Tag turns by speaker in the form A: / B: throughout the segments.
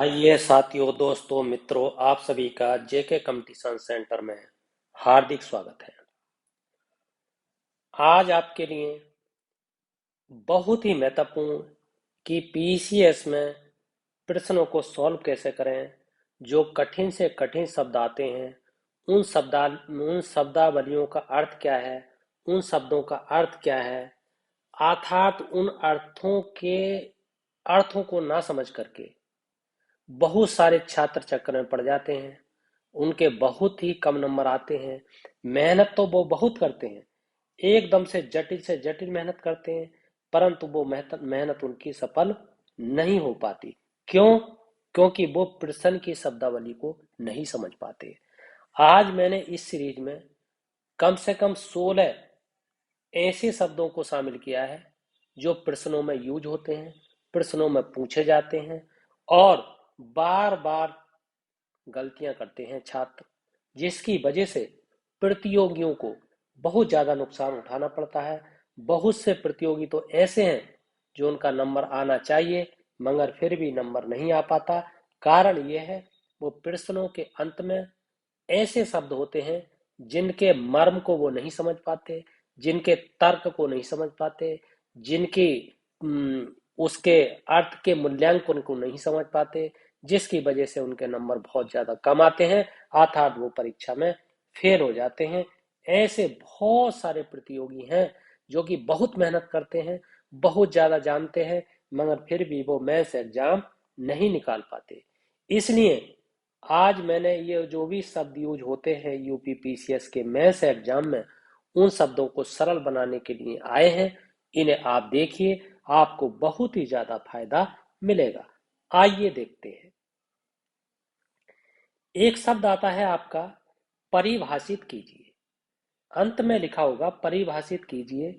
A: आइए साथियों, दोस्तों, मित्रों, आप सभी का जेके कंपटीशन सेंटर में हार्दिक स्वागत है। आज आपके लिए बहुत ही महत्वपूर्ण कि पीसीएस में प्रश्नों को सॉल्व कैसे करें। जो कठिन से कठिन शब्द आते हैं उन शब्दावलियों का अर्थ क्या है, उन शब्दों का अर्थ क्या है, अर्थात उन अर्थों को ना समझ करके बहुत सारे छात्र चक्कर में पड़ जाते हैं। उनके बहुत ही कम नंबर आते हैं। मेहनत तो वो बहुत करते हैं, एकदम से जटिल मेहनत करते हैं, परंतु वो मेहनत मेहनत उनकी सफल नहीं हो पाती। क्यों? क्योंकि वो प्रश्न की शब्दावली को नहीं समझ पाते। आज मैंने इस सीरीज में कम से कम 16 ऐसे शब्दों को शामिल किया है जो प्रश्नों में यूज होते हैं, प्रश्नों में पूछे जाते हैं और बार बार गलतियां करते हैं छात्र, जिसकी वजह से प्रतियोगियों को बहुत ज्यादा नुकसान उठाना पड़ता है। बहुत से प्रतियोगी तो ऐसे हैं जो उनका नंबर आना चाहिए मगर फिर भी नंबर नहीं आ पाता। कारण यह है वो प्रश्नों के अंत में ऐसे शब्द होते हैं जिनके मर्म को वो नहीं समझ पाते, जिनके तर्क को नहीं समझ पाते, जिनकी उसके अर्थ के मूल्यांकन को नहीं समझ पाते, जिसकी वजह से उनके नंबर बहुत ज्यादा कम आते हैं, अर्थात वो परीक्षा में फेल हो जाते हैं। ऐसे बहुत सारे प्रतियोगी हैं जो कि बहुत मेहनत करते हैं, बहुत ज्यादा जानते हैं, मगर फिर भी वो मेंस एग्जाम नहीं निकाल पाते। इसलिए आज मैंने ये जो भी शब्द यूज होते हैं यूपी पीसीएस के मेंस एग्जाम में, उन शब्दों को सरल बनाने के लिए आए हैं। इन्हें आप देखिए, आपको बहुत ही ज्यादा फायदा मिलेगा। आइए देखते हैं। एक शब्द आता है आपका परिभाषित कीजिए। अंत में लिखा होगा परिभाषित कीजिए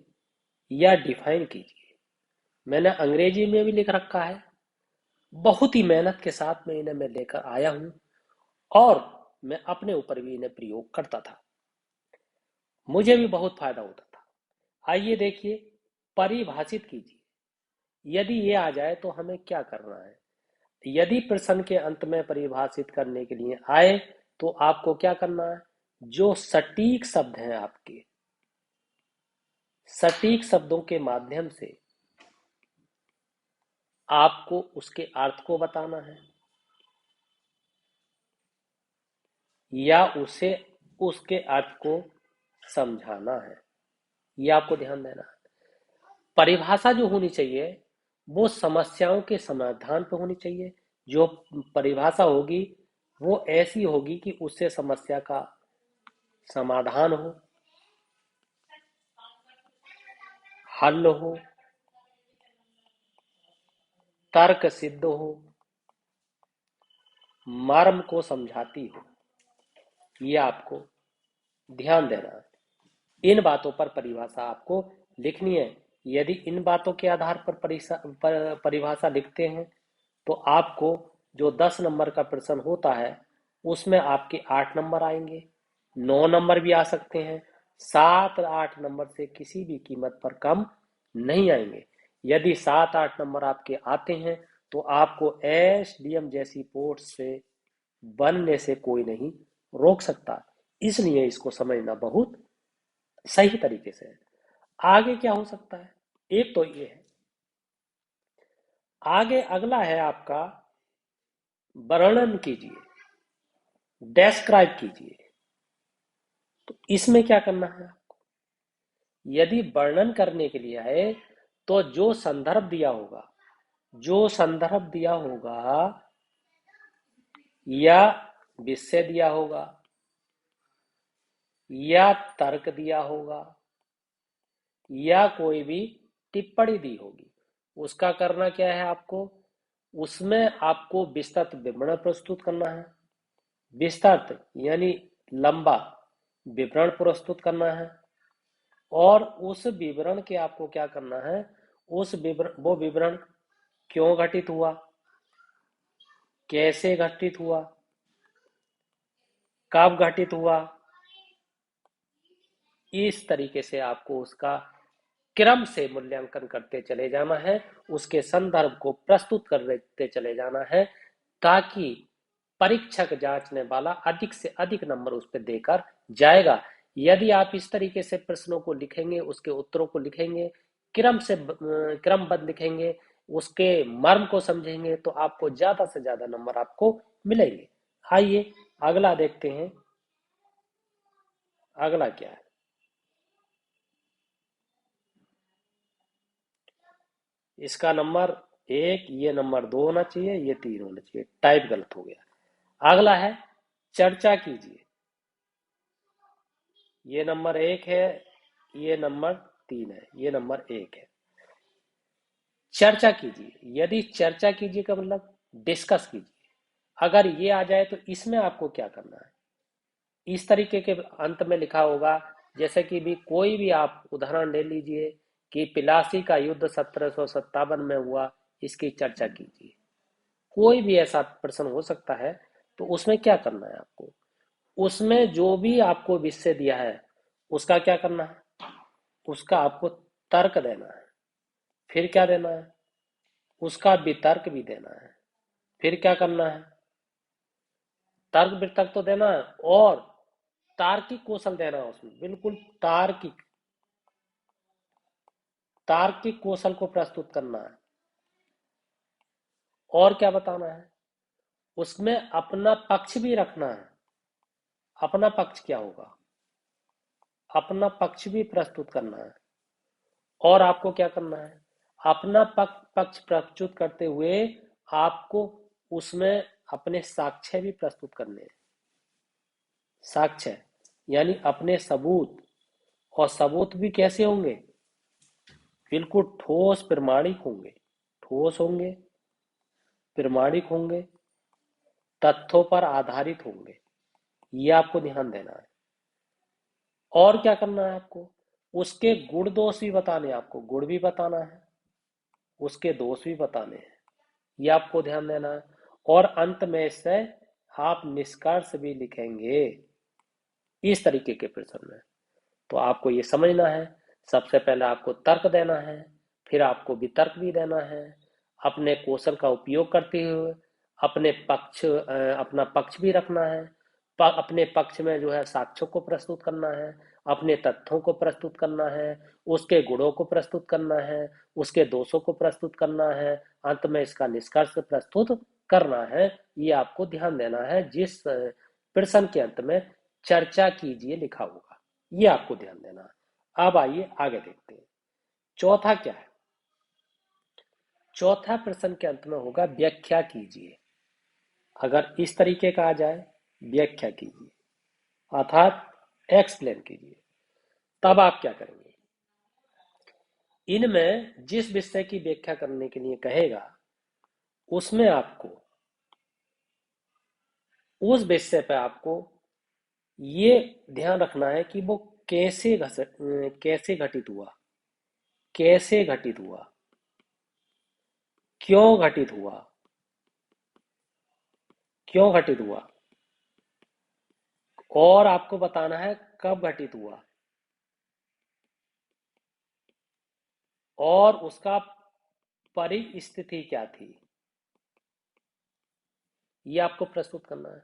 A: या डिफाइन कीजिए। मैंने अंग्रेजी में भी लिख रखा है। बहुत ही मेहनत के साथ में इन्हें मैं लेकर आया हूं और मैं अपने ऊपर भी इन्हें प्रयोग करता था। मुझे भी बहुत फायदा होता था। आइए देखिए, परिभाषित कीजिए। यदि ये आ जाए तो हमें क्या करना है। यदि प्रश्न के अंत में परिभाषित करने के लिए आए तो आपको क्या करना है। जो सटीक शब्द हैं आपके, सटीक शब्दों के माध्यम से आपको उसके अर्थ को बताना है या उसे उसके अर्थ को समझाना है। ये आपको ध्यान देना है। परिभाषा जो होनी चाहिए वो समस्याओं के समाधान पर होनी चाहिए। जो परिभाषा होगी वो ऐसी होगी कि उससे समस्या का समाधान हो, हल हो, तर्क सिद्ध हो, मर्म को समझाती हो। ये आपको ध्यान देना है। इन बातों पर परिभाषा आपको लिखनी है। यदि इन बातों के आधार पर परिभाषा लिखते हैं तो आपको जो 10 नंबर का प्रश्न होता है उसमें आपके 8 नंबर आएंगे, 9 नंबर भी आ सकते हैं, 7-8 नंबर से किसी भी कीमत पर कम नहीं आएंगे। यदि 7-8 नंबर आपके आते हैं तो आपको एसडीएम जैसी पोस्ट से बनने से कोई नहीं रोक सकता। इसलिए इसको समझना बहुत सही तरीके से है। आगे क्या हो सकता है, एक तो ये है। आगे अगला है आपका वर्णन कीजिए, डेस्क्राइब कीजिए। तो इसमें क्या करना है आपको। यदि वर्णन करने के लिए है तो जो संदर्भ दिया होगा, जो संदर्भ दिया होगा या विषय दिया होगा या तर्क दिया होगा या कोई भी टिप्पणी दी होगी, उसका करना क्या है आपको। उसमें आपको विस्तृत विवरण प्रस्तुत करना है। विस्तृत यानी लंबा विवरण प्रस्तुत करना है। और उस विवरण के आपको क्या करना है, वो विवरण क्यों घटित हुआ, कैसे घटित हुआ, कब घटित हुआ, इस तरीके से आपको उसका क्रम से मूल्यांकन करते चले जाना है। उसके संदर्भ को प्रस्तुत करते चले जाना है। ताकि परीक्षक जांचने वाला अधिक से अधिक नंबर उस पर देकर जाएगा। यदि आप इस तरीके से प्रश्नों को लिखेंगे, उसके उत्तरों को लिखेंगे, क्रमबद्ध लिखेंगे, उसके मर्म को समझेंगे, तो आपको ज्यादा से ज्यादा नंबर आपको मिलेंगे। आइए अगला देखते हैं, अगला क्या है। इसका नंबर 1, ये नंबर 2 होना चाहिए, ये 3 होना चाहिए, टाइप गलत हो गया। अगला है चर्चा कीजिए। ये नंबर 1 है, ये नंबर 3 है, ये नंबर 1 है। चर्चा कीजिए, यदि चर्चा कीजिए का मतलब डिस्कस कीजिए, अगर ये आ जाए तो इसमें आपको क्या करना है। इस तरीके के अंत में लिखा होगा, जैसे कि भी कोई भी आप उदाहरण ले लीजिए कि पिलासी का युद्ध 1757 में हुआ, इसकी चर्चा कीजिए। कोई भी ऐसा प्रश्न हो सकता है, तो उसमें क्या करना है आपको, उसमें जो भी आपको विषय दिया है उसका क्या करना है, उसका आपको तर्क देना है। फिर क्या देना है, उसका वितर्क भी देना है। फिर क्या करना है, तर्क वितर्क तो देना है, और तार्किक कौशल देना है उसमें, बिल्कुल तार्किक तार्किक कौशल को प्रस्तुत करना है। और क्या बताना है, उसमें अपना पक्ष भी रखना है। अपना पक्ष क्या होगा, अपना पक्ष भी प्रस्तुत करना है। और आपको क्या करना है, अपना पक्ष प्रस्तुत करते हुए आपको उसमें अपने साक्ष्य भी प्रस्तुत करने हैं। साक्ष्य यानी अपने सबूत, और सबूत भी कैसे होंगे, बिल्कुल ठोस प्रमाणिक होंगे। ठोस होंगे, प्रमाणिक होंगे, तथ्यों पर आधारित होंगे, ये आपको ध्यान देना है। और क्या करना है आपको, उसके गुण दोष भी बताने हैं, आपको गुण भी बताना है, उसके दोष भी बताने हैं, ये आपको ध्यान देना है। और अंत में इससे आप निष्कर्ष भी लिखेंगे, इस तरीके के प्रश्न में। तो आपको ये समझना है, सबसे पहले आपको तर्क देना है, फिर आपको वितर्क भी देना है, अपने कौशल का उपयोग करते हुए अपना पक्ष भी रखना है, अपने पक्ष में जो है साक्ष्यों को प्रस्तुत करना है, अपने तथ्यों को प्रस्तुत करना है, उसके गुणों को प्रस्तुत करना है, उसके दोषों को प्रस्तुत करना है, अंत में इसका निष्कर्ष प्रस्तुत करना है। ये आपको ध्यान देना है, जिस प्रश्न के अंत में चर्चा कीजिए लिखा होगा, ये आपको ध्यान देना है। अब आइए आगे देखते हैं, चौथा क्या है। चौथा प्रश्न के अंत में होगा व्याख्या कीजिए। अगर इस तरीके का आ जाए, व्याख्या कीजिए अर्थात एक्सप्लेन कीजिए, तब आप क्या करेंगे, इनमें जिस विषय की व्याख्या करने के लिए कहेगा उसमें आपको, उस विषय पे आपको ये ध्यान रखना है कि वो कैसे घटित हुआ, कैसे घटित हुआ, क्यों घटित हुआ, क्यों घटित हुआ, और आपको बताना है कब घटित हुआ, और उसका परिस्थिति क्या थी, ये आपको प्रस्तुत करना है।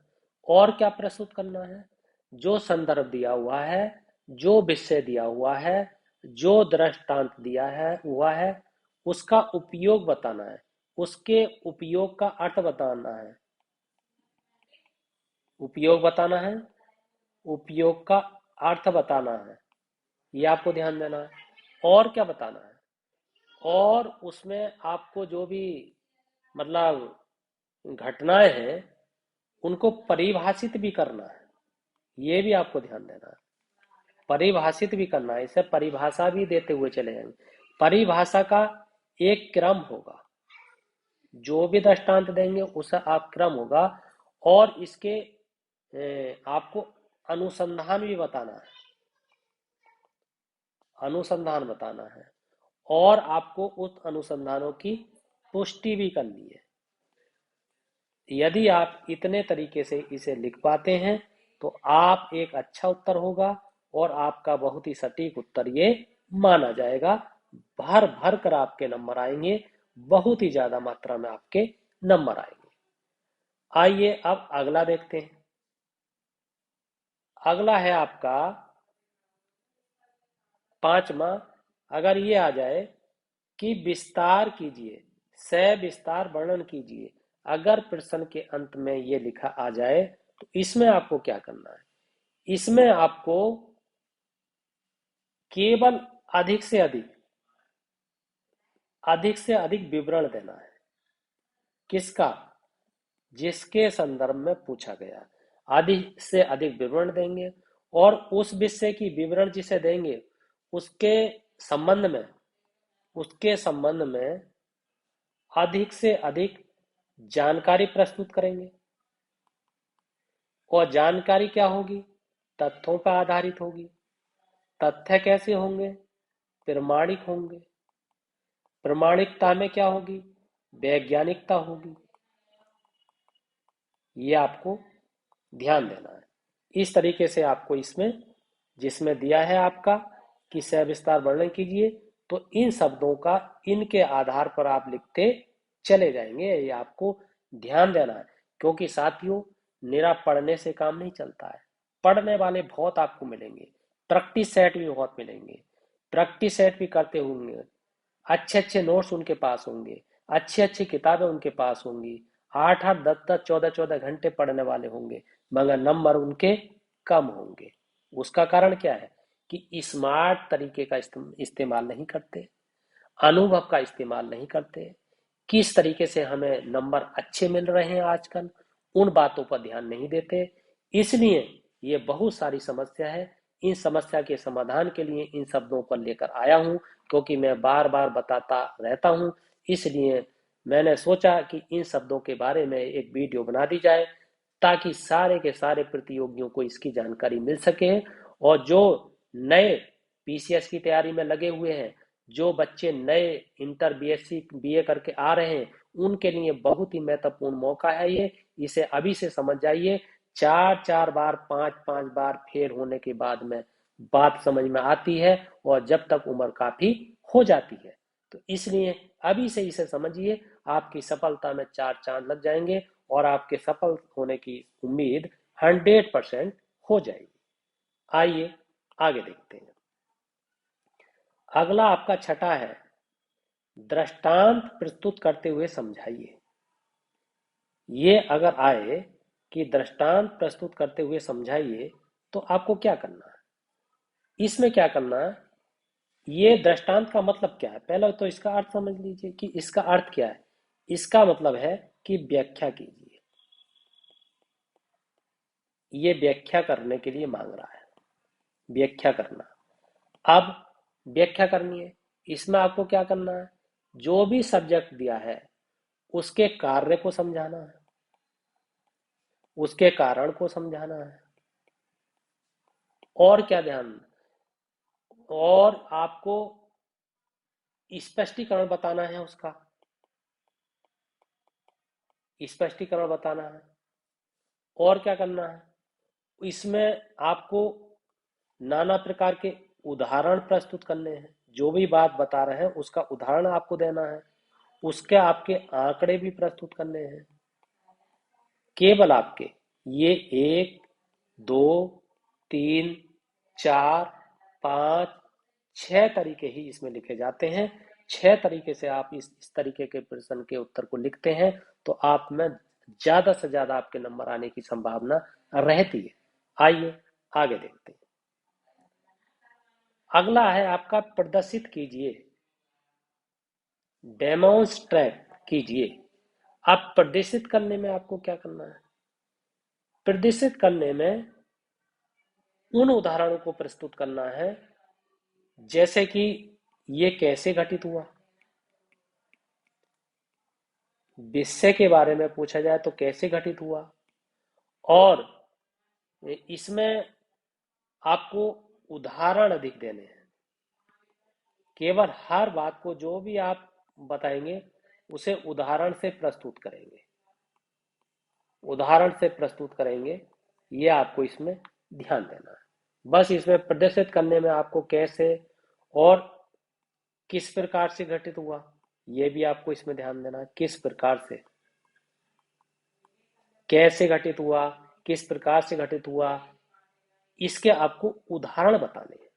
A: और क्या प्रस्तुत करना है, जो संदर्भ दिया हुआ है, जो विषय दिया हुआ है, जो दृष्टांत दिया है हुआ है, उसका उपयोग बताना है, उसके उपयोग का अर्थ बताना है, उपयोग बताना है, उपयोग का अर्थ बताना है, ये आपको ध्यान देना है। और क्या बताना है, और उसमें आपको जो भी मतलब घटनाएं हैं उनको परिभाषित भी करना है, ये भी आपको ध्यान देना है। परिभाषित भी करना है, इसे परिभाषा भी देते हुए चले जाएंगे। परिभाषा का एक क्रम होगा, जो भी दृष्टांत देंगे उसका आप क्रम होगा, और इसके आपको अनुसंधान भी बताना है, अनुसंधान बताना है, और आपको उस अनुसंधानों की पुष्टि भी करनी है। यदि आप इतने तरीके से इसे लिख पाते हैं तो आप एक अच्छा उत्तर होगा, और आपका बहुत ही सटीक उत्तर ये माना जाएगा। भर भर कर आपके नंबर आएंगे, बहुत ही ज्यादा मात्रा में आपके नंबर आएंगे। आइए अब अगला देखते हैं। अगला है आपका पांचवा। अगर ये आ जाए कि विस्तार कीजिए, सविस्तार वर्णन कीजिए, अगर प्रश्न के अंत में ये लिखा आ जाए तो इसमें आपको क्या करना है? इसमें आपको केवल अधिक से अधिक विवरण देना है। किसका? जिसके संदर्भ में पूछा गया। अधिक से अधिक विवरण देंगे और उस विषय की विवरण जिसे देंगे उसके संबंध में उसके संबंध में अधिक से अधिक जानकारी प्रस्तुत करेंगे। और जानकारी क्या होगी? तथ्यों पर आधारित होगी। तथ्य कैसे होंगे? प्रमाणिक होंगे। प्रमाणिकता में क्या होगी? वैज्ञानिकता होगी। ये आपको ध्यान देना है। इस तरीके से आपको इसमें जिसमें दिया है आपका कि सविस्तार वर्णन कीजिए, तो इन शब्दों का इनके आधार पर आप लिखते चले जाएंगे। ये आपको ध्यान देना है, क्योंकि साथियों निरा पढ़ने से काम नहीं चलता है। पढ़ने वाले बहुत आपको मिलेंगे, प्रैक्टिस सेट भी बहुत मिलेंगे, प्रैक्टिस सेट भी करते होंगे, अच्छे अच्छे नोट्स उनके पास होंगे, अच्छी अच्छी किताबें उनके पास होंगी, 8 8 10 10 14 14 घंटे पढ़ने वाले होंगे, मगर नंबर उनके कम होंगे। उसका कारण क्या है? कि स्मार्ट तरीके का इस्तेमाल नहीं करते, अनुभव का इस्तेमाल नहीं करते। किस तरीके से हमें नंबर अच्छे मिल रहे हैं आजकल, उन बातों पर ध्यान नहीं देते। इसलिए ये बहुत सारी समस्या है। इन समस्या के समाधान के लिए इन शब्दों पर लेकर आया हूं, क्योंकि मैं बार बार बताता रहता हूं। इसलिए मैंने सोचा कि इन शब्दों के बारे में एक वीडियो बना दी जाए, ताकि सारे के सारे प्रतियोगियों को इसकी जानकारी मिल सके। और जो नए पीसीएस की तैयारी में लगे हुए हैं, जो बच्चे नए इंटर बीएससी बीए करके आ रहे हैं, उनके लिए बहुत ही महत्वपूर्ण मौका है ये। इसे अभी से समझ जाइए। 4 4 बार 5 5 बार फेल होने के बाद में बात समझ में आती है, और जब तक उम्र काफी हो जाती है। तो इसलिए अभी से इसे समझिए, आपकी सफलता में 4 चांद लग जाएंगे और आपके सफल होने की उम्मीद 100% हो जाएगी। आइए आगे देखते हैं। अगला आपका छठा है, दृष्टांत प्रस्तुत करते हुए समझाइए। ये अगर आए कि दृष्टांत प्रस्तुत करते हुए समझाइए, तो आपको क्या करना है? इसमें क्या करना है? ये दृष्टांत का मतलब क्या है? पहले तो इसका अर्थ समझ लीजिए कि इसका अर्थ क्या है। इसका मतलब है कि व्याख्या कीजिए। ये व्याख्या करने के लिए मांग रहा है, व्याख्या करना। अब व्याख्या करनी है। इसमें आपको क्या करना है? जो भी सब्जेक्ट दिया है उसके कार्य को समझाना है, उसके कारण को समझाना है। और क्या ध्यान? और आपको स्पष्टीकरण बताना है, उसका स्पष्टीकरण बताना है। और क्या करना है? इसमें आपको नाना प्रकार के उदाहरण प्रस्तुत करने हैं। जो भी बात बता रहे हैं उसका उदाहरण आपको देना है, उसके आपके आंकड़े भी प्रस्तुत करने हैं। केवल आपके ये 1 2 3 4 5 6 तरीके ही इसमें लिखे जाते हैं। 6 तरीके से आप इस तरीके के प्रश्न के उत्तर को लिखते हैं, तो आप में ज्यादा से ज्यादा आपके नंबर आने की संभावना रहती है। आइए आगे देखते हैं। अगला है आपका प्रदर्शित कीजिए, डेमोन्स्ट्रेट कीजिए। आप प्रदर्शित करने में आपको क्या करना है? प्रदर्शित करने में उन उदाहरणों को प्रस्तुत करना है, जैसे कि ये कैसे घटित हुआ। विषय के बारे में पूछा जाए तो कैसे घटित हुआ। और इसमें आपको उदाहरण अधिक देने हैं। केवल हर बात को जो भी आप बताएंगे उसे उदाहरण से प्रस्तुत करेंगे, उदाहरण से प्रस्तुत करेंगे। ये आपको इसमें ध्यान देना है। बस इसमें प्रदर्शित करने में आपको कैसे और किस प्रकार से घटित हुआ, ये भी आपको इसमें ध्यान देना है। किस प्रकार से, कैसे घटित हुआ, किस प्रकार से घटित हुआ, इसके आपको उदाहरण बताने हैं।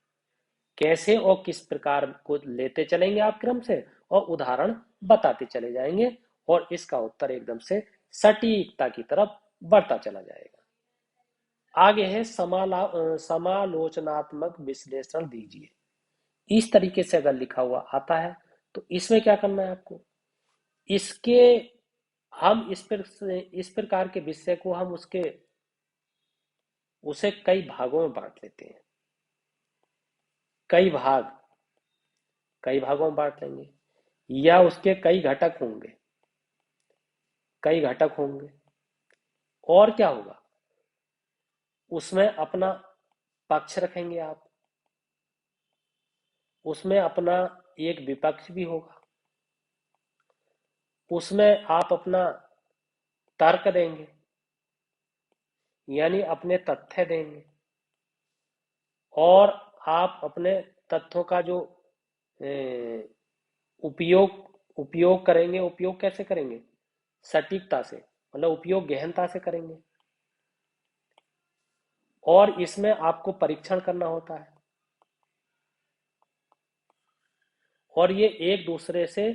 A: कैसे और किस प्रकार को लेते चलेंगे आप क्रम से, और उदाहरण बताते चले जाएंगे, और इसका उत्तर एकदम से सटीकता की तरफ बढ़ता चला जाएगा। आगे है समालोचनात्मक विश्लेषण दीजिए। इस तरीके से अगर लिखा हुआ आता है तो इसमें क्या करना है आपको, इसके हम इस प्रकार के विषय को हम उसे कई भागों में बांट लेते हैं। कई भाग, कई भागों में बांट लेंगे, या उसके कई घटक होंगे, कई घटक होंगे। और क्या होगा, उसमें अपना पक्ष रखेंगे आप, उसमें अपना एक विपक्ष भी होगा, उसमें आप अपना तर्क देंगे, यानी अपने तथ्य देंगे, और आप अपने तथ्यों का जो उपयोग उपयोग करेंगे। उपयोग कैसे करेंगे, सटीकता से, मतलब उपयोग गहनता से करेंगे। और इसमें आपको परीक्षण करना होता है, और ये एक दूसरे से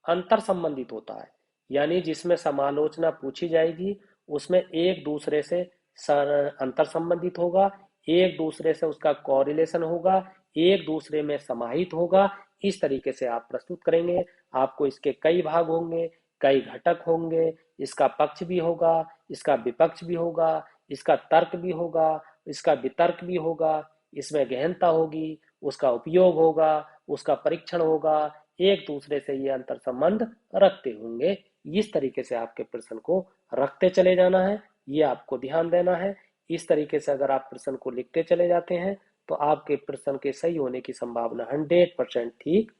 A: अंतर संबंधित होता है। यानी जिसमें समालोचना पूछी जाएगी उसमें एक दूसरे से अंतर संबंधित होगा, एक दूसरे से उसका कोरिलेशन होगा, एक दूसरे में समाहित होगा। इस तरीके से आप प्रस्तुत करेंगे। आपको इसके कई भाग होंगे, कई घटक होंगे, इसका पक्ष भी होगा, इसका विपक्ष भी होगा, इसका तर्क भी होगा, इसका वितर्क भी होगा, इसमें गहनता होगी, उसका उपयोग होगा, उसका परीक्षण होगा, एक दूसरे से ये अंतर संबंध रखते होंगे। इस तरीके से आपके प्रश्न को रखते चले जाना है, ये आपको ध्यान देना है। इस तरीके से अगर आप प्रश्न को लिखते चले जाते हैं तो आपके प्रश्न के सही होने की संभावना 100% ठीक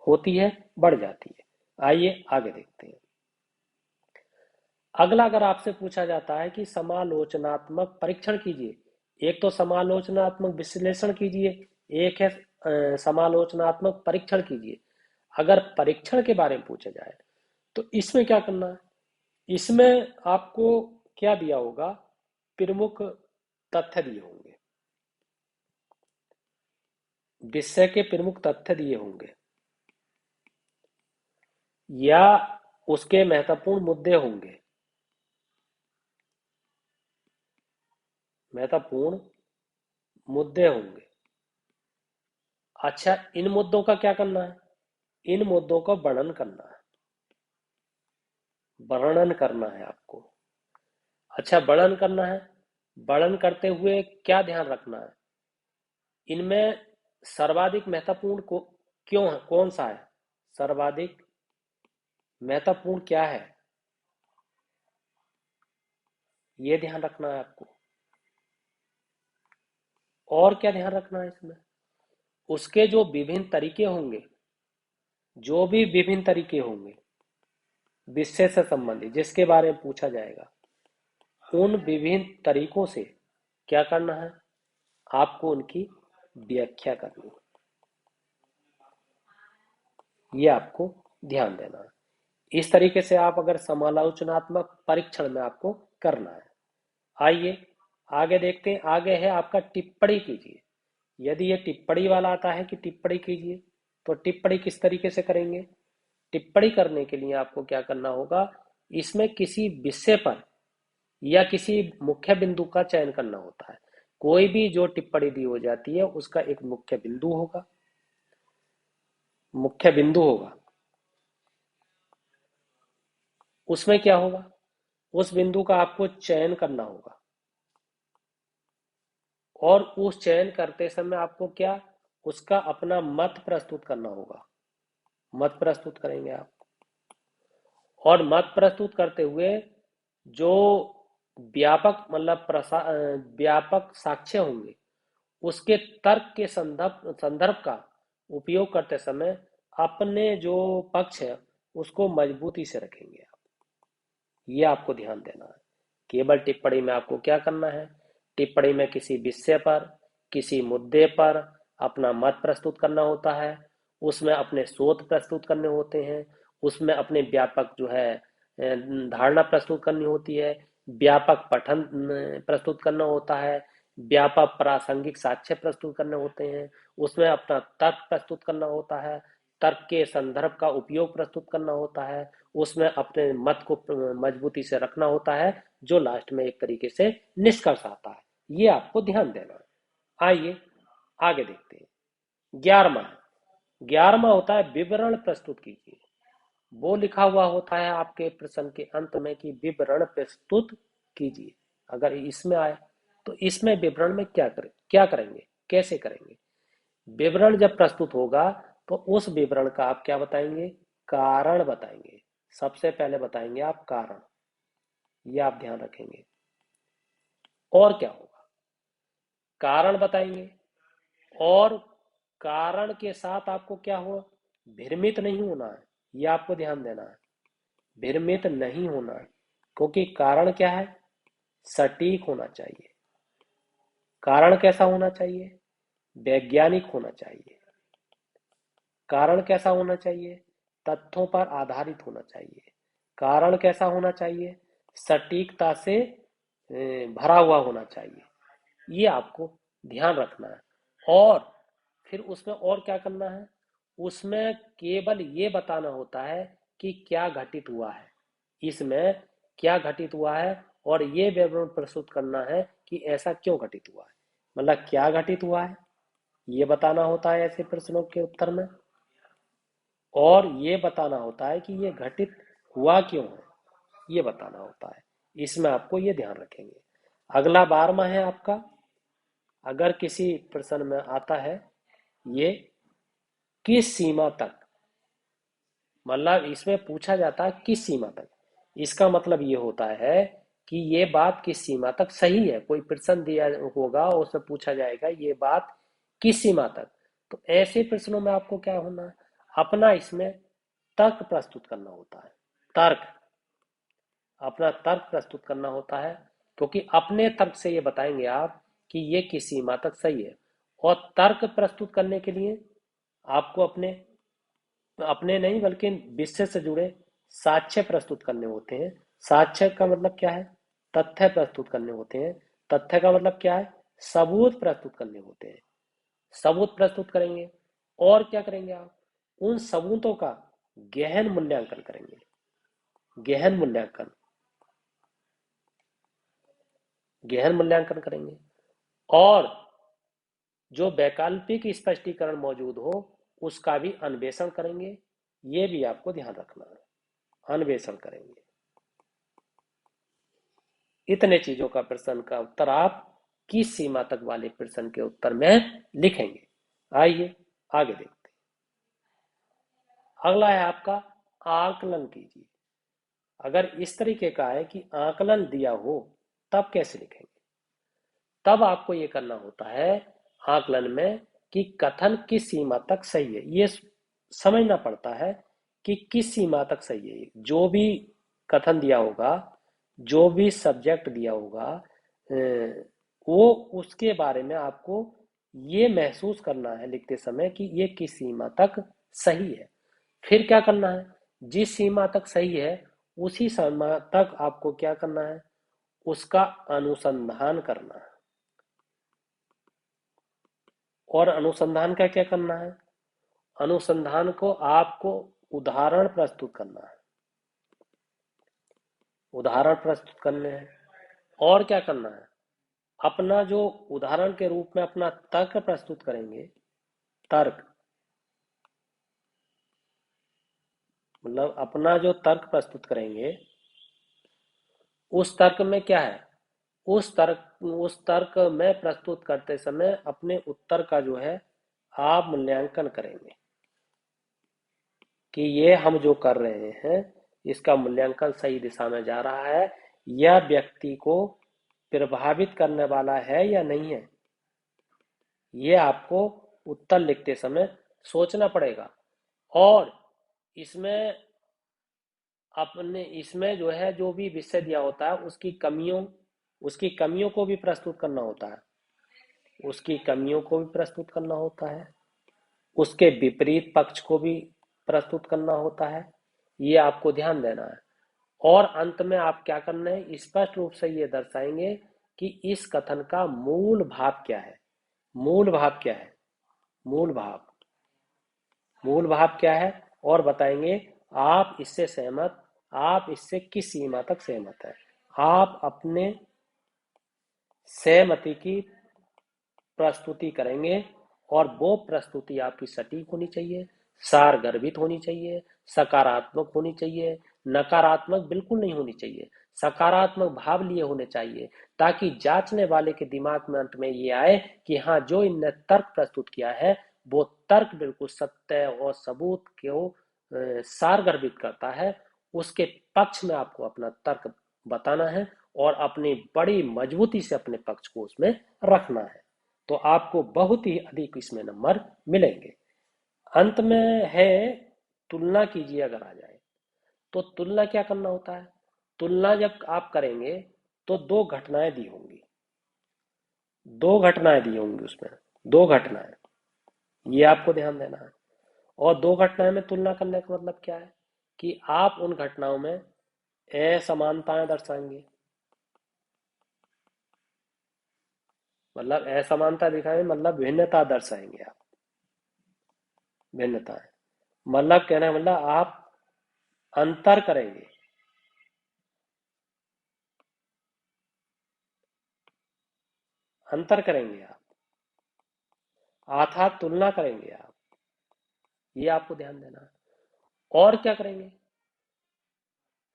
A: होती है, बढ़ जाती है। आइए आगे देखते हैं। अगला अगर आपसे पूछा जाता है कि समालोचनात्मक परीक्षण कीजिए, एक तो समालोचनात्मक विश्लेषण कीजिए, एक है समालोचनात्मक परीक्षण कीजिए। अगर परीक्षण के बारे में पूछा जाए तो इसमें क्या करना है, इसमें आपको क्या दिया होगा, प्रमुख तथ्य दिए होंगे, विषय के प्रमुख तथ्य दिए होंगे, या उसके महत्वपूर्ण मुद्दे होंगे, महत्वपूर्ण मुद्दे होंगे। अच्छा, इन मुद्दों का क्या करना है, इन मुद्दों का वर्णन करना है, वर्णन करना है आपको। अच्छा, वर्णन करना है, वर्णन करते हुए क्या ध्यान रखना है, इनमें सर्वाधिक महत्वपूर्ण को क्यों है, कौन सा है, सर्वाधिक महत्वपूर्ण क्या है, ये ध्यान रखना है आपको। और क्या ध्यान रखना है इसमें, उसके जो विभिन्न तरीके होंगे, जो भी विभिन्न तरीके होंगे विषय से संबंधित जिसके बारे में पूछा जाएगा, उन विभिन्न तरीकों से क्या करना है, आपको उनकी व्याख्या करनी है, ये आपको ध्यान देना है। इस तरीके से आप अगर समालोचनात्मक परीक्षण में आपको करना है। आइए आगे देखते हैं। आगे है आपका टिप्पणी कीजिए। यदि ये टिप्पणी वाला आता है कि टिप्पणी कीजिए, तो टिप्पणी किस तरीके से करेंगे, टिप्पणी करने के लिए आपको क्या करना होगा, इसमें किसी विषय पर या किसी मुख्य बिंदु का चयन करना होता है। कोई भी जो टिप्पणी दी हो जाती है उसका एक मुख्य बिंदु होगा, मुख्य बिंदु होगा, उसमें क्या होगा, उस बिंदु का आपको चयन करना होगा, और उस चयन करते समय आपको क्या, उसका अपना मत प्रस्तुत करना होगा, मत प्रस्तुत करेंगे आप। और मत प्रस्तुत करते हुए जो व्यापक मतलब व्यापक साक्ष्य होंगे, उसके तर्क के संदर्भ संदर्भ का उपयोग करते समय अपने जो पक्ष है उसको मजबूती से रखेंगे आप, ये आपको ध्यान देना है। केवल टिप्पणी में आपको क्या करना है, टिप्पणी में किसी विषय पर, किसी मुद्दे पर अपना मत प्रस्तुत करना होता है, उसमें अपने शोध प्रस्तुत करने होते हैं, उसमें अपने व्यापक जो है धारणा प्रस्तुत करनी होती है, व्यापक पठन प्रस्तुत करना होता है, व्यापक प्रासंगिक साक्ष्य प्रस्तुत करने होते हैं, उसमें अपना तर्क प्रस्तुत करना होता है, तर्क के संदर्भ का उपयोग प्रस्तुत करना होता है, उसमें अपने मत को मजबूती से रखना होता है, जो लास्ट में एक तरीके से निष्कर्ष आता है। ये आपको ध्यान देना है। आइए आगे देखते हैं। 11वां होता है विवरण प्रस्तुत कीजिए। वो लिखा हुआ होता है आपके प्रश्न के अंत में कि विवरण प्रस्तुत कीजिए। अगर इसमें आए तो इसमें विवरण में क्या करेंगे, कैसे करेंगे। विवरण जब प्रस्तुत होगा तो उस विवरण का आप क्या बताएंगे, कारण बताएंगे। सबसे पहले बताएंगे आप कारण, ये आप ध्यान रखेंगे। और क्या होगा, कारण बताएंगे, और कारण के साथ आपको क्या हो, भ्रमित नहीं होना है, ये आपको ध्यान देना है। भ्रमित नहीं होना है, क्योंकि कारण क्या है, सटीक होना चाहिए। कारण कैसा होना चाहिए, वैज्ञानिक होना चाहिए। कारण कैसा होना चाहिए, तथ्यों पर आधारित होना चाहिए। कारण कैसा होना चाहिए, सटीकता से भरा हुआ होना चाहिए। ये आपको ध्यान रखना है। और फिर उसमें और क्या करना है, उसमें केवल ये बताना होता है कि क्या घटित हुआ है, इसमें क्या घटित हुआ है, और ये विवरण प्रस्तुत करना है कि ऐसा क्यों घटित हुआ है। मतलब क्या घटित हुआ है ये बताना होता है ऐसे प्रश्नों के उत्तर में, और ये बताना होता है कि ये घटित हुआ क्यों है, ये बताना होता है। इसमें आपको ये ध्यान रखेंगे। अगला 12वां है आपका, अगर किसी प्रश्न में आता है ये किस सीमा तक, मतलब इसमें पूछा जाता है किस सीमा तक, इसका मतलब ये होता है कि ये बात किस सीमा तक सही है। कोई प्रश्न दिया होगा और उसमें पूछा जाएगा ये बात किस सीमा तक, तो ऐसे प्रश्नों में आपको क्या होना है, अपना इसमें तर्क प्रस्तुत करना होता है। तर्क, अपना तर्क प्रस्तुत करना होता है, क्योंकि अपने तर्क से ये बताएंगे आप कि ये किस सीमा तक सही है। और तर्क प्रस्तुत करने के लिए आपको अपने अपने नहीं बल्कि विषय से जुड़े साक्ष्य प्रस्तुत करने होते हैं। साक्ष्य का मतलब क्या है, तथ्य प्रस्तुत करने होते हैं। तथ्य का मतलब क्या है, सबूत प्रस्तुत करने होते हैं। सबूत प्रस्तुत करेंगे, और क्या करेंगे आप, उन सबूतों का गहन मूल्यांकन करेंगे। गहन मूल्यांकन, गहन मूल्यांकन करेंगे। और जो वैकल्पिक स्पष्टीकरण मौजूद हो उसका भी अन्वेषण करेंगे। ये भी आपको ध्यान रखना है, अन्वेषण करेंगे। इतने चीजों का प्रश्न का उत्तर आप किस सीमा तक वाले प्रश्न के उत्तर में लिखेंगे। आइए आगे देखते हैं। अगला है आपका आकलन कीजिए। अगर इस तरीके का है कि आकलन दिया हो तब कैसे लिखेंगे, तब आपको ये करना होता है आकलन में कि कथन किस सीमा तक सही है, ये समझना पड़ता है कि किस सीमा तक सही है। जो भी कथन दिया होगा, जो भी सब्जेक्ट दिया होगा, वो उसके बारे में आपको ये महसूस करना है लिखते समय कि ये किस सीमा तक सही है। फिर क्या करना है, जिस सीमा तक सही है उसी सीमा तक आपको क्या करना है, उसका अनुसंधान करना है। और अनुसंधान का क्या करना है, अनुसंधान को आपको उदाहरण प्रस्तुत करना है, उदाहरण प्रस्तुत करने हैं। और क्या करना है, अपना जो उदाहरण के रूप में अपना तर्क प्रस्तुत करेंगे, तर्क मतलब अपना जो तर्क प्रस्तुत करेंगे, उस तर्क में क्या है, उस तर्क में प्रस्तुत करते समय अपने उत्तर का जो है आप मूल्यांकन करेंगे कि ये हम जो कर रहे हैं इसका मूल्यांकन सही दिशा में जा रहा है, यह व्यक्ति को प्रभावित करने वाला है या नहीं है। ये आपको उत्तर लिखते समय सोचना पड़ेगा। और इसमें अपने इसमें जो है जो भी विषय दिया होता है उसकी कमियों को भी प्रस्तुत करना होता है, उसकी कमियों को भी प्रस्तुत करना होता है, उसके विपरीत पक्ष को भी प्रस्तुत करना होता है। ये आपको ध्यान देना है। और अंत में आप क्या करना है, स्पष्ट रूप से ये दर्शाएंगे कि इस कथन का मूल भाव क्या है। मूल भाव क्या है, मूल भाव, मूल भाव क्या है, और बताएंगे आप इससे सहमत, आप इससे किस सीमा तक सहमत है। आप अपने सहमति की प्रस्तुति करेंगे और वो प्रस्तुति आपकी सटीक होनी चाहिए, सार गर्भित होनी चाहिए, सकारात्मक होनी चाहिए, नकारात्मक बिल्कुल नहीं होनी चाहिए, सकारात्मक भाव लिए होने चाहिए, ताकि जांचने वाले के दिमाग में अंत में ये आए कि हाँ, जो इनने तर्क प्रस्तुत किया है वो तर्क बिल्कुल सत्य और सबूत को सार गर्भित करता है। उसके पक्ष में आपको अपना तर्क बताना है और अपनी बड़ी मजबूती से अपने पक्ष को उसमें रखना है, तो आपको बहुत ही अधिक इसमें नंबर मिलेंगे। अंत में है तुलना कीजिए अगर आ जाए, तो तुलना क्या करना होता है। तुलना जब आप करेंगे तो दो घटनाएं दी होंगी, दो घटनाएं दी होंगी उसमें, दो घटनाएं, ये आपको ध्यान देना है। और दो घटनाएं में तुलना करने का मतलब क्या है कि आप उन घटनाओं में असमानताएं दर्शाएंगे, मतलब असमानता दिखाएंगे, मतलब भिन्नता दर्शाएंगे आप, भिन्नता है, मतलब कहना है मतलब आप अंतर करेंगे, अंतर करेंगे आप, अर्थात तुलना करेंगे आप, ये आपको ध्यान देना है। और क्या करेंगे,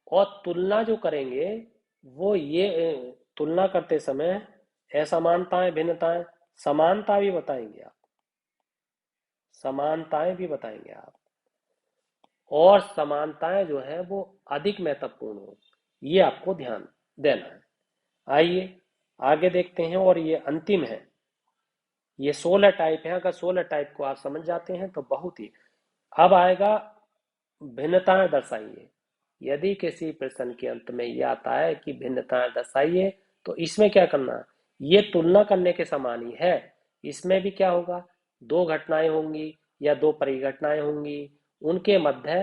A: और तुलना जो करेंगे वो ये तुलना करते समय असमानताएं भिन्नताएं, समानता भी बताएंगे आप, समानताएं भी बताएंगे आप, और समानताएं जो है वो अधिक महत्वपूर्ण हो, ये आपको ध्यान देना है। आइए आगे देखते हैं, और ये अंतिम है, ये 16 टाइप है। अगर 16 टाइप को आप समझ जाते हैं तो बहुत ही, अब आएगा भिन्नताएं दर्शाइए। यदि किसी प्रश्न के अंत में यह आता है कि भिन्नताएं दर्शाइए, तो इसमें क्या करना है, ये तुलना करने के समान ही है। इसमें भी क्या होगा, दो घटनाएं होंगी या दो परिघटनाएं होंगी, उनके मध्य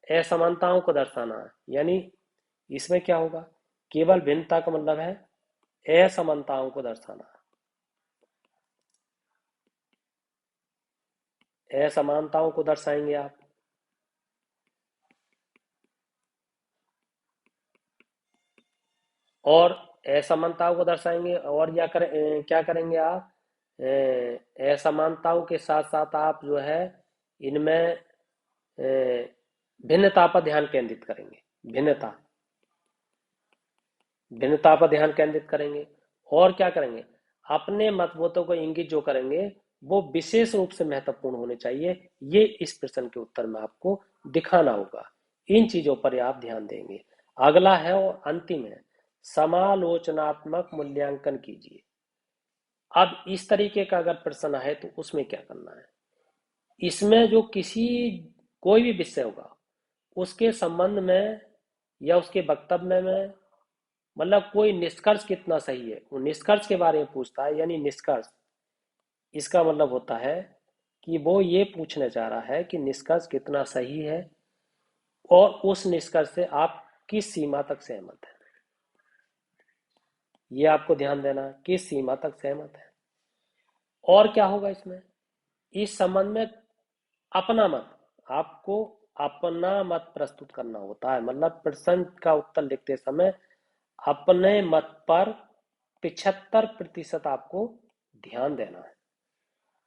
A: असमानताओं को दर्शाना है। यानी इसमें क्या होगा, केवल भिन्नता का मतलब है असमानताओं को दर्शाना, असमानताओं को दर्शाएंगे आप। और असमानताओं को दर्शाएंगे, और क्या करेंगे आप, असमानताओं के साथ साथ आप जो है इनमें भिन्नता पर ध्यान केंद्रित करेंगे, भिन्नता, भिन्नता पर ध्यान केंद्रित करेंगे। और क्या करेंगे, अपने मतभेदों को इंगित जो करेंगे वो विशेष रूप से महत्वपूर्ण होने चाहिए, ये इस प्रश्न के उत्तर में आपको दिखाना होगा। इन चीजों पर आप ध्यान देंगे। अगला है और अंतिम है, समालोचनात्मक मूल्यांकन कीजिए। अब इस तरीके का अगर प्रश्न है तो उसमें क्या करना है, इसमें जो किसी कोई भी विषय होगा उसके संबंध में या उसके वक्तव्य में, मतलब कोई निष्कर्ष कितना सही है, वो निष्कर्ष के बारे में पूछता है। यानी निष्कर्ष, इसका मतलब होता है कि वो ये पूछने चाह रहा है कि निष्कर्ष कितना सही है और उस निष्कर्ष से आप किस सीमा तक सहमत है, ये आपको ध्यान देना है, किस सीमा तक सहमत है। और क्या होगा इसमें, इस संबंध में अपना मत, आपको अपना मत प्रस्तुत करना होता है, मतलब प्रश्न का उत्तर लिखते समय अपने मत पर 75% आपको ध्यान देना है।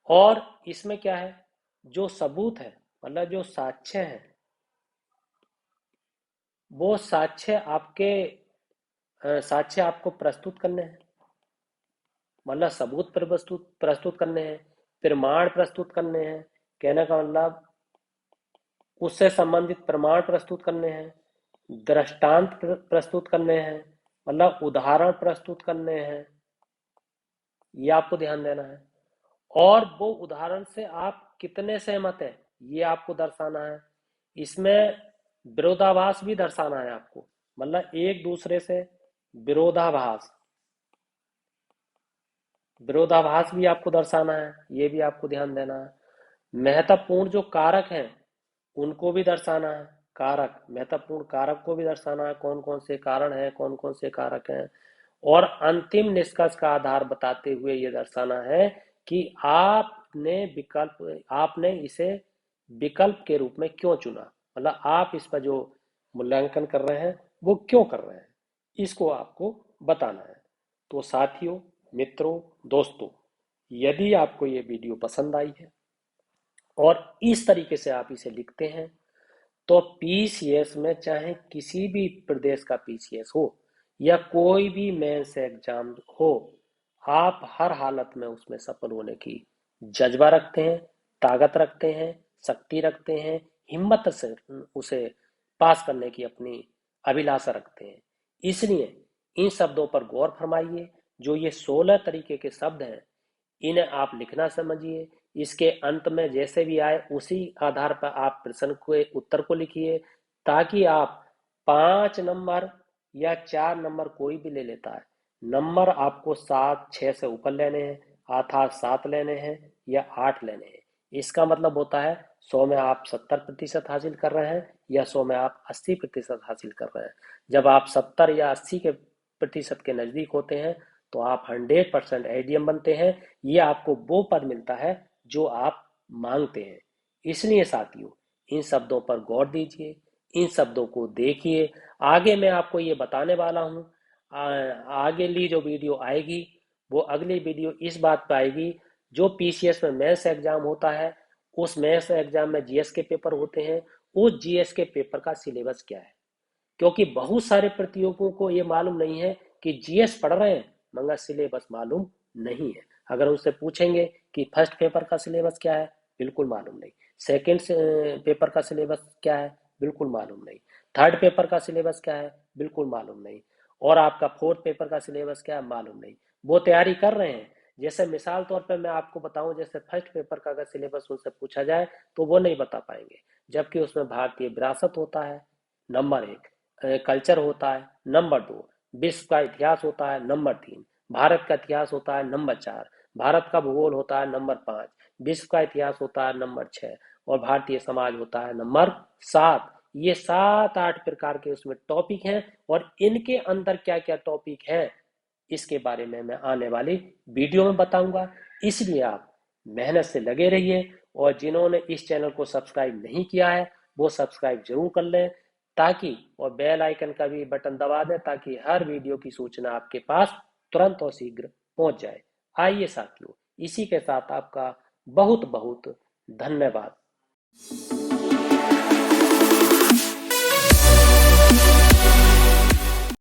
A: और इसमें क्या है, जो सबूत है, मतलब जो साक्ष्य है, वो साक्ष्य आपको प्रस्तुत करने हैं, मतलब सबूत प्रस्तुत प्रस्तुत करने हैं, प्रमाण प्रस्तुत करने हैं, कहने का मतलब उससे संबंधित प्रमाण प्रस्तुत करने हैं, दृष्टांत प्रस्तुत करने हैं, मतलब उदाहरण प्रस्तुत करने हैं, ये आपको ध्यान देना है। और वो उदाहरण से आप कितने सहमत हैं, ये आपको दर्शाना है। इसमें विरोधाभास भी दर्शाना है आपको, मतलब एक दूसरे से विरोधाभास, विरोधाभास भी आपको दर्शाना है, ये भी आपको ध्यान देना है। महत्वपूर्ण जो कारक हैं उनको भी दर्शाना है, कारक, महत्वपूर्ण कारक को भी दर्शाना है, कौन कौन से कारण हैं, कौन कौन से कारक हैं, और अंतिम निष्कर्ष का आधार बताते हुए ये दर्शाना है कि आपने इसे विकल्प के रूप में क्यों चुना, मतलब आप इस पर जो मूल्यांकन कर रहे हैं वो क्यों कर रहे हैं, इसको आपको बताना है। तो साथियों, मित्रों, दोस्तों, यदि आपको ये वीडियो पसंद आई है और इस तरीके से आप इसे लिखते हैं, तो पीसीएस में चाहे किसी भी प्रदेश का पीसीएस हो या कोई भी मेंस एग्जाम हो, आप हर हालत में उसमें सफल होने की जज्बा रखते हैं, ताकत रखते हैं, शक्ति रखते हैं, हिम्मत से उसे पास करने की अपनी अभिलाषा रखते हैं। इसलिए इन शब्दों पर गौर फरमाइए। जो ये 16 तरीके के शब्द हैं, इन्हें आप लिखना समझिए। इसके अंत में जैसे भी आए उसी आधार पर आप प्रश्न के उत्तर को लिखिए, ताकि आप 5 नंबर या 4 नंबर कोई भी ले लेता है, नंबर आपको 7 6 से ऊपर लेने हैं, अर्थात 7 लेने हैं या 8 लेने हैं। इसका मतलब होता है 100 में आप 70% हासिल कर रहे हैं या 100 में आप 80% हासिल कर रहे हैं। जब आप 70 या 80 के प्रतिशत के नजदीक होते हैं तो आप 100% एडीएम बनते हैं। ये आपको वो पद मिलता है जो आप मांगते हैं। इसलिए साथियों, इन शब्दों पर गौर दीजिए, इन शब्दों को देखिए। आगे मैं आपको ये बताने वाला हूँ, आगे ली जो वीडियो आएगी वो अगली वीडियो इस बात पर आएगी, जो पीसीएस में मेंस एग्जाम होता है, उस मेंस एग्जाम में जीएस के पेपर होते हैं, उस जीएस के पेपर का सिलेबस क्या है। क्योंकि बहुत सारे प्रतियोगियों को ये मालूम नहीं है कि जीएस पढ़ रहे हैं मगर सिलेबस मालूम नहीं है। अगर उनसे पूछेंगे कि फर्स्ट पेपर का सिलेबस क्या है, बिल्कुल मालूम नहीं। सेकंड पेपर का सिलेबस क्या है, बिल्कुल मालूम नहीं। थर्ड पेपर का सिलेबस क्या है, बिल्कुल मालूम नहीं। और आपका फोर्थ पेपर का सिलेबस क्या है, मालूम नहीं। वो तैयारी कर रहे हैं। जैसे मिसाल तौर पर मैं आपको बताऊं, जैसे फर्स्ट पेपर का अगर सिलेबस उनसे पूछा जाए तो वो नहीं बता पाएंगे, जबकि उसमें भारतीय विरासत होता है नंबर 1, कल्चर होता है नंबर 2, विश्व का इतिहास होता है नंबर 3, भारत का इतिहास होता है नंबर 4, भारत का भूगोल होता है नंबर 5, विश्व का इतिहास होता है नंबर 6 और भारतीय समाज होता है नंबर 7। ये 7 8 प्रकार के उसमें टॉपिक हैं और इनके अंदर क्या क्या टॉपिक हैं इसके बारे में मैं आने वाली वीडियो में बताऊंगा। इसलिए आप मेहनत से लगे रहिए और जिन्होंने इस चैनल को सब्सक्राइब नहीं किया है वो सब्सक्राइब जरूर कर लें, ताकि और बेल आइकन का भी बटन दबा दें ताकि हर वीडियो की सूचना आपके पास तुरंत और शीघ्र पहुंच जाए। आइए साथियों, इसी के साथ आपका बहुत बहुत धन्यवाद।